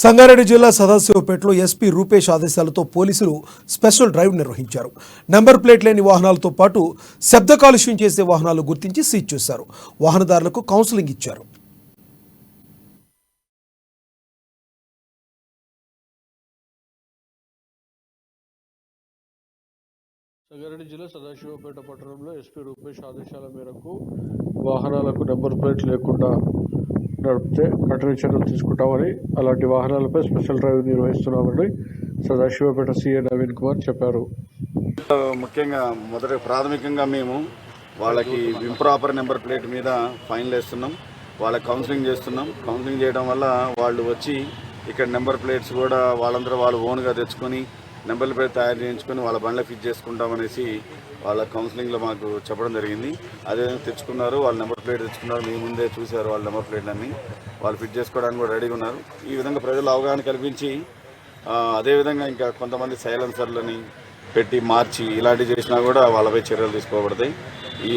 సంగారెడ్డి జిల్లా సదాశివపేటలో ఎస్పీ రూపేష్ ఆదేశాలతో పోలీసులు స్పెషల్ డ్రైవ్ నిర్వహించారు. నెంబర్ ప్లేట్ లేని వాహనాలతో పాటు శబ్ద కాలుష్యం చేసే వాహనాలు గుర్తించి సీజ్ చేశారు. వాహనదారులకు కౌన్సిలింగ్ ఇచ్చారు. సంగారెడ్డి జిల్లా సదాశివపేట పట్టణంలో ఎస్పీ రూపేష్ ఆదేశాల మేరకు వాహనాలకు నెంబర్ ప్లేట్ లేకుండా నడిపితే కఠిన చర్యలు తీసుకుంటామని, అలాంటి వాహనాలపై స్పెషల్ డ్రైవ్ నిర్వహిస్తున్నామని సదాశివపేట సీఏ నవీన్ కుమార్ చెప్పారు. ముఖ్యంగా ప్రాథమికంగా మేము వాళ్ళకి ఇంప్రాపర్ నెంబర్ ప్లేట్ మీద ఫైన్లు వేస్తున్నాం, వాళ్ళకి కౌన్సిలింగ్ చేస్తున్నాం. కౌన్సిలింగ్ చేయడం వల్ల వాళ్ళు వచ్చి ఇక్కడ నెంబర్ ప్లేట్స్ కూడా వాళ్ళందరూ వాళ్ళు ఓన్గా తెచ్చుకొని నెంబర్ ప్లేట్ తయారు చేయించుకొని వాళ్ళ బండ్లో ఫిట్ చేసుకుంటామనేసి వాళ్ళ కౌన్సిలింగ్లో మాకు చెప్పడం జరిగింది. అదే తెచ్చుకున్నారు, వాళ్ళ నెంబర్ ప్లేట్ తెచ్చుకున్నారు. మీ ముందే చూశారు వాళ్ళ నెంబర్ ప్లేట్లన్నీ. వాళ్ళు ఫిట్ చేసుకోవడానికి కూడా రెడీగా ఉన్నారు. ఈ విధంగా ప్రజలు అవగాహన కల్పించి అదేవిధంగా ఇంకా కొంతమంది సైలెన్సర్లని పెట్టి మార్చి ఇలాంటివి చేసినా కూడా వాళ్ళపై చర్యలు తీసుకోబడతాయి. ఈ